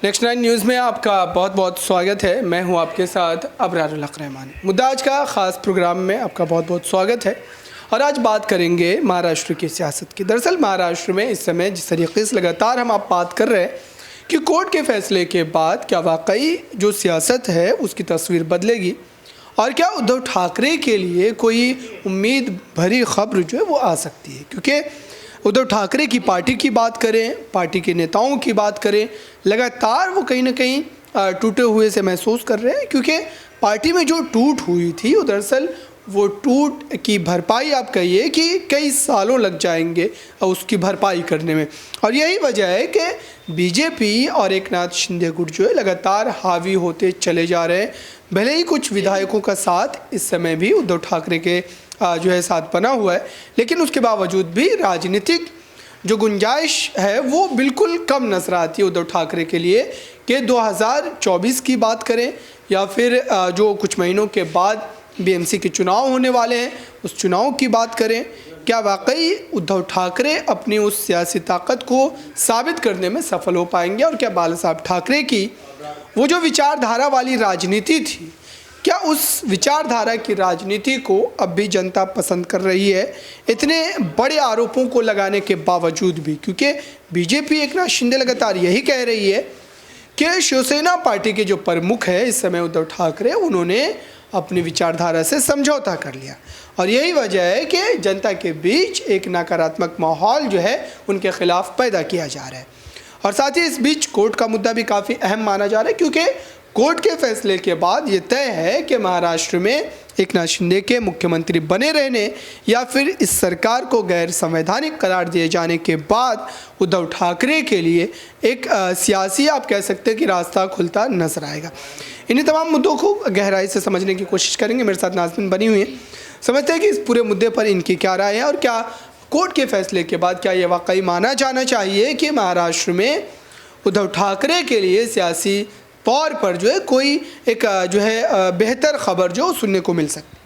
Next 9 news में आपका बहुत बहुत स्वागत है। मैं हूं आपके साथ अबरारुल हक रहमानी। मुद्दा आज का ख़ास प्रोग्राम में आपका बहुत बहुत स्वागत है और आज बात करेंगे महाराष्ट्र की सियासत की। दरअसल महाराष्ट्र में इस समय जिस तरीके से लगातार हम आप बात कर रहे हैं कि कोर्ट के फैसले के बाद क्या वाकई जो सियासत है उसकी तस्वीर बदलेगी और क्या उद्धव ठाकरे के लिए कोई उम्मीद भरी खबर जो है वो आ सकती है। क्योंकि उद्धव ठाकरे की पार्टी की बात करें, पार्टी के नेताओं की बात करें, लगातार वो कहीं ना कहीं टूटे हुए से महसूस कर रहे हैं। क्योंकि पार्टी में जो टूट हुई थी वो दरअसल वो टूट की भरपाई आप कहिए कि कई सालों लग जाएंगे उसकी भरपाई करने में। और यही वजह है कि बीजेपी और एकनाथ शिंदे गुट जो है लगातार हावी होते चले जा रहे हैं। भले ही कुछ विधायकों का साथ इस समय भी उद्धव ठाकरे के जो है साथ बना हुआ है, लेकिन उसके बावजूद भी राजनीतिक जो गुंजाइश है वो बिल्कुल कम नजर आती है उद्धव ठाकरे के लिए कि 2024 की बात करें या फिर जो कुछ महीनों के बाद बीएमसी के चुनाव होने वाले हैं उस चुनाव की बात करें। क्या वाकई उद्धव ठाकरे अपनी उस सियासी ताकत को साबित करने में सफल हो पाएंगे और क्या बाला साहब ठाकरे की वो जो विचारधारा वाली राजनीति थी, क्या उस विचारधारा की राजनीति को अब भी जनता पसंद कर रही है इतने बड़े आरोपों को लगाने के बावजूद भी। क्योंकि बीजेपी एकनाथ शिंदे लगातार यही कह रही है कि शिवसेना पार्टी के जो प्रमुख है इस समय उद्धव ठाकरे, उन्होंने अपनी विचारधारा से समझौता कर लिया और यही वजह है कि जनता के बीच एक नकारात्मक माहौल जो है उनके खिलाफ पैदा किया जा रहा है। और साथ ही इस बीच कोर्ट का मुद्दा भी काफ़ी अहम माना जा रहा है, क्योंकि कोर्ट के फैसले के बाद ये तय है कि महाराष्ट्र में एकनाथ शिंदे के मुख्यमंत्री बने रहने या फिर इस सरकार को गैर संवैधानिक करार दिए जाने के बाद उद्धव ठाकरे के लिए एक सियासी आप कह सकते हैं कि रास्ता खुलता नजर आएगा। इन्हीं तमाम मुद्दों को गहराई से समझने की कोशिश करेंगे। मेरे साथ नाज़रीन बनी हुई है, समझते हैं कि इस पूरे मुद्दे पर इनकी क्या राय है और क्या कोर्ट के फैसले के बाद क्या ये वाकई माना जाना चाहिए कि महाराष्ट्र में उद्धव ठाकरे के लिए सियासी तौर पर जो है कोई एक जो है बेहतर खबर जो सुनने को मिल सकती।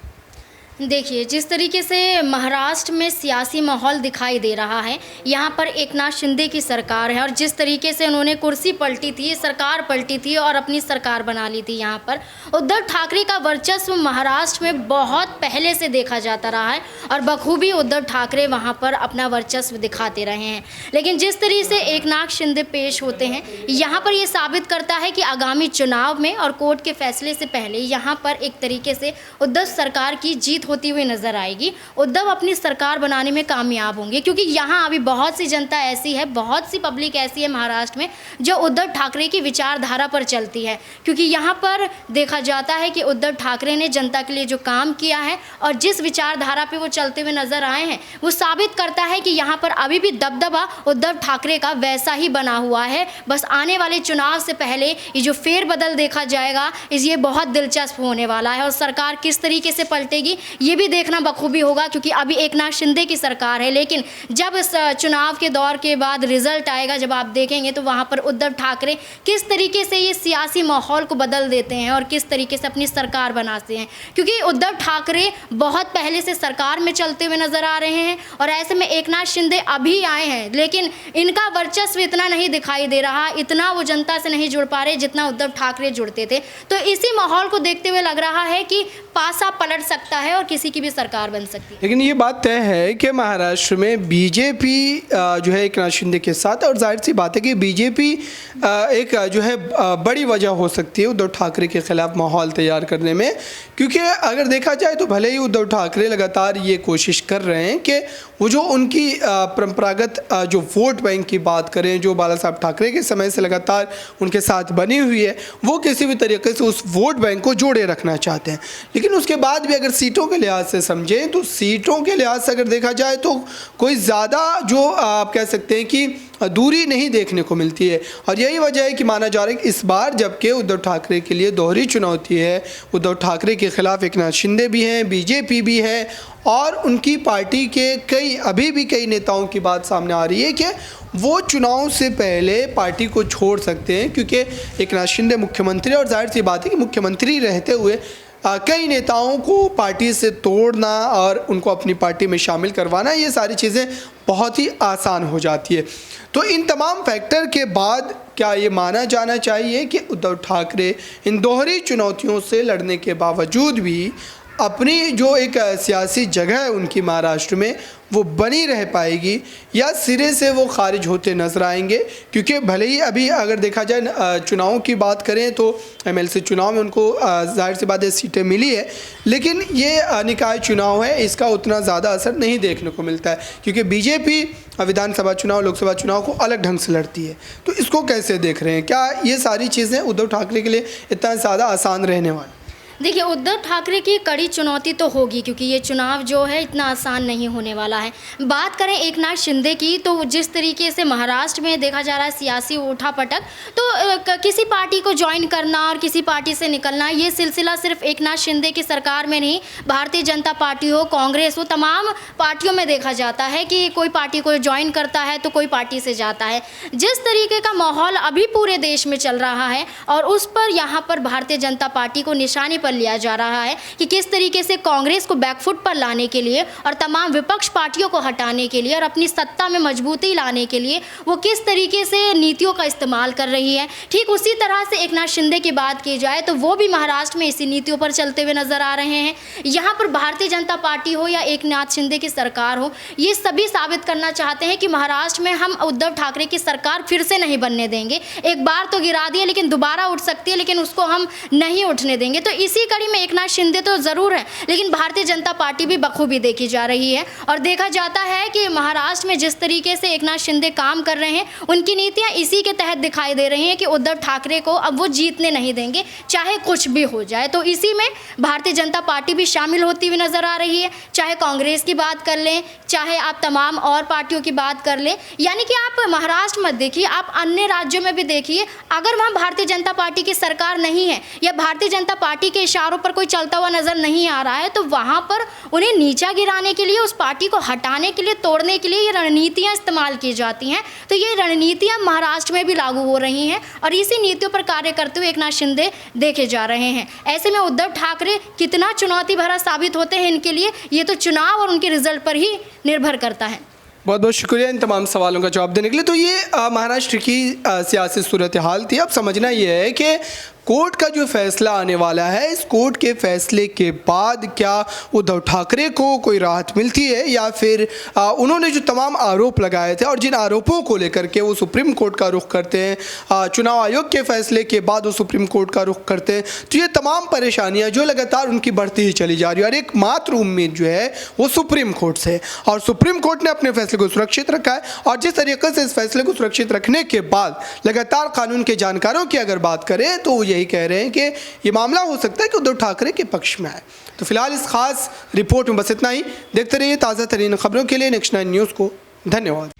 देखिए, जिस तरीके से महाराष्ट्र में सियासी माहौल दिखाई दे रहा है, यहाँ पर एकनाथ शिंदे की सरकार है और जिस तरीके से उन्होंने कुर्सी पलटी थी, सरकार पलटी थी और अपनी सरकार बना ली थी, यहाँ पर उद्धव ठाकरे का वर्चस्व महाराष्ट्र में बहुत पहले से देखा जाता रहा है और बखूबी उद्धव ठाकरे वहाँ पर अपना वर्चस्व दिखाते रहे हैं। लेकिन जिस तरीके से एकनाथ शिंदे पेश होते हैं, यहाँ पर ये साबित करता है कि आगामी चुनाव में और कोर्ट के फैसले से पहले यहाँ पर एक तरीके से उद्धव सरकार की जीत होती हुई नजर आएगी। उद्धव अपनी सरकार बनाने में कामयाब होंगे, क्योंकि यहाँ अभी बहुत सी जनता ऐसी है, बहुत सी पब्लिक ऐसी है महाराष्ट्र में जो उद्धव ठाकरे की विचारधारा पर चलती है। क्योंकि यहाँ पर देखा जाता है कि उद्धव ठाकरे ने जनता के लिए जो काम किया है और जिस विचारधारा पे वो चलते हुए नजर आए हैं, वो साबित करता है कि यहाँ पर अभी भी दबदबा उद्धव ठाकरे का वैसा ही बना हुआ है। बस आने वाले चुनाव से पहले ये जो फेरबदल देखा जाएगा ये बहुत दिलचस्प होने वाला है और सरकार किस तरीके से पलटेगी ये भी देखना बखूबी होगा। क्योंकि अभी एकनाथ शिंदे की सरकार है, लेकिन जब इस चुनाव के दौर के बाद रिजल्ट आएगा, जब आप देखेंगे तो वहाँ पर उद्धव ठाकरे किस तरीके से ये सियासी माहौल को बदल देते हैं और किस तरीके से अपनी सरकार बनाते हैं। क्योंकि उद्धव ठाकरे बहुत पहले से सरकार में चलते हुए नजर आ रहे हैं और ऐसे में एकनाथ शिंदे अभी आए हैं, लेकिन इनका वर्चस्व इतना नहीं दिखाई दे रहा, इतना वो जनता से नहीं जुड़ पा रहे जितना उद्धव ठाकरे जुड़ते थे। तो इसी माहौल को देखते हुए लग रहा है कि पासा पलट सकता है और किसी की भी सरकार बन सकती है। लेकिन ये बात तय है कि महाराष्ट्र में बीजेपी जो है एकनाथ शिंदे के साथ, और जाहिर सी बात है कि बीजेपी एक जो है बड़ी वजह हो सकती है उद्धव ठाकरे के खिलाफ माहौल तैयार करने में। क्योंकि अगर देखा जाए तो भले ही उद्धव ठाकरे लगातार ये कोशिश कर रहे हैं कि वो जो उनकी परंपरागत जो वोट बैंक की बात करें, जो बाला साहब ठाकरे के समय से लगातार उनके साथ बनी हुई है, वो किसी भी तरीके से उस वोट बैंक को जोड़े रखना चाहते हैं। लेकिन उसके बाद भी अगर सीटों के लिहाज से समझें तो सीटों के लिहाज से अगर देखा जाए तो कोई ज़्यादा जो आप कह सकते हैं कि दूरी नहीं देखने को मिलती है। और यही वजह है कि माना जा रहा है कि इस बार जबकि उद्धव ठाकरे के लिए दोहरी चुनौती है, उद्धव ठाकरे के खिलाफ एकनाथ शिंदे भी हैं, बीजेपी भी है और उनकी पार्टी के अभी भी कई नेताओं की बात सामने आ रही है कि वो चुनाव से पहले पार्टी को छोड़ सकते हैं। क्योंकि एकनाथ शिंदे मुख्यमंत्री, और जाहिर सी बात है कि मुख्यमंत्री रहते हुए कई नेताओं को पार्टी से तोड़ना और उनको अपनी पार्टी में शामिल करवाना, ये सारी चीज़ें बहुत ही आसान हो जाती है। तो इन तमाम फैक्टर के बाद क्या ये माना जाना चाहिए कि उद्धव ठाकरे इन दोहरी चुनौतियों से लड़ने के बावजूद भी अपनी जो एक सियासी जगह है उनकी महाराष्ट्र में वो बनी रह पाएगी, या सिरे से वो खारिज होते नजर आएंगे? क्योंकि भले ही अभी अगर देखा जाए चुनावों की बात करें तो एमएलसी चुनाव में उनको जाहिर सी बात है सीटें मिली है, लेकिन ये निकाय चुनाव है, इसका उतना ज़्यादा असर नहीं देखने को मिलता है क्योंकि बीजेपी विधानसभा चुनाव, लोकसभा चुनाव को अलग ढंग से लड़ती है। तो इसको कैसे देख रहे हैं? क्या ये सारी चीज़ें उद्धव ठाकरे के लिए इतना ज़्यादा आसान रहने वाली? देखिए, उद्धव ठाकरे की कड़ी चुनौती तो होगी क्योंकि ये चुनाव जो है इतना आसान नहीं होने वाला है। बात करें एकनाथ शिंदे की, तो जिस तरीके से महाराष्ट्र में देखा जा रहा है सियासी उठापटक, तो किसी पार्टी को ज्वाइन करना और किसी पार्टी से निकलना, ये सिलसिला सिर्फ एकनाथ शिंदे की सरकार में नहीं, भारतीय जनता पार्टी हो, कांग्रेस हो, तमाम पार्टियों में देखा जाता है कि कोई पार्टी को ज्वाइन करता है तो कोई पार्टी से जाता है। जिस तरीके का माहौल अभी पूरे देश में चल रहा है और उस पर यहाँ पर भारतीय जनता पार्टी को निशाने पर लिया जा रहा है कि किस तरीके से कांग्रेस को बैकफुट पर लाने के लिए और तमाम विपक्ष पार्टियों को हटाने के लिए और अपनी सत्ता में मजबूती लाने के लिए वो किस तरीके से नीतियों का इस्तेमाल कर रही है। ठीक उसी तरह से एकनाथ शिंदे की बात की जाए तो वो भी महाराष्ट्र में इसी नीतियों पर चलते हुए नजर आ रहे हैं। यहाँ पर भारतीय जनता पार्टी हो या एकनाथ शिंदे की सरकार हो, ये सभी साबित करना चाहते हैं कि महाराष्ट्र में हम उद्धव ठाकरे की सरकार फिर से नहीं बनने देंगे। एक बार तो गिरा दिया, लेकिन दोबारा उठ सकती है, लेकिन उसको हम नहीं उठने देंगे। तो इसी कड़ी में एकनाथ शिंदे तो ज़रूर है, लेकिन भारतीय जनता पार्टी भी बखूबी देखी जा रही है और देखा जाता है कि महाराष्ट्र में जिस तरीके से एकनाथ शिंदे काम कर रहे हैं, उनकी नीतियां इसी के तहत दिखाई दे रही हैं कि उद्धव ठाकरे को अब वो जीतने नहीं देंगे, चाहे कुछ भी हो जाए। तो इसी में भारतीय जनता पार्टी भी शामिल होती हुई नजर आ रही है, चाहे कांग्रेस की बात कर लें, चाहे आप तमाम और पार्टियों की बात कर लें। यानी कि आप महाराष्ट्र मत देखिए, आप अन्य राज्यों में भी देखिए, अगर वहाँ भारतीय जनता पार्टी की सरकार नहीं है या भारतीय जनता पार्टी के इशारों पर कोई चलता हुआ नजर नहीं आ रहा है, तो वहाँ पर उन्हें नीचा गिराने के लिए, उस पार्टी को हटाने के लिए, तोड़ने के लिए ये रणनीतियाँ इस्तेमाल की जाती हैं। तो ये रणनीतियाँ महाराष्ट्र में भी लागू हो रही हैं और इसी नीतियों पर कार्य करते हुए एकनाथ शिंदे देखे जा रहे हैं। ऐसे में उद्धव ठाकरे कितना चुनौती भरा साबित होते हैं इनके लिए, ये तो चुनाव और उनके रिजल्ट पर ही निर्भर करता है। बहुत बहुत शुक्रिया इन तमाम सवालों का जवाब देने के लिए। तो ये महाराष्ट्र की सियासी सूरत हाल थी। अब समझना ये है कि कोर्ट का जो फैसला आने वाला है, इस कोर्ट के फैसले के बाद क्या उद्धव ठाकरे को कोई राहत मिलती है या फिर उन्होंने जो तमाम आरोप लगाए थे और जिन आरोपों को लेकर के वो सुप्रीम कोर्ट का रुख करते हैं, चुनाव आयोग के फैसले के बाद वो सुप्रीम कोर्ट का रुख करते हैं, तो ये तमाम परेशानियां जो लगातार उनकी बढ़ती ही चली जा रही है और एकमात्र उम्मीद जो है वो सुप्रीम कोर्ट से, और सुप्रीम कोर्ट ने अपने फैसले को सुरक्षित रखा है। और जिस तरीके से इस फैसले को सुरक्षित रखने के बाद लगातार कानून के जानकारों की अगर बात करें तो यही कह रहे हैं कि ये मामला हो सकता है कि उद्धव ठाकरे के पक्ष में आए। तो फिलहाल इस खास रिपोर्ट में बस इतना ही। देखते रहिए ताज़ा तरीन खबरों के लिए नेक्स्ट 9 न्यूज़ को। धन्यवाद।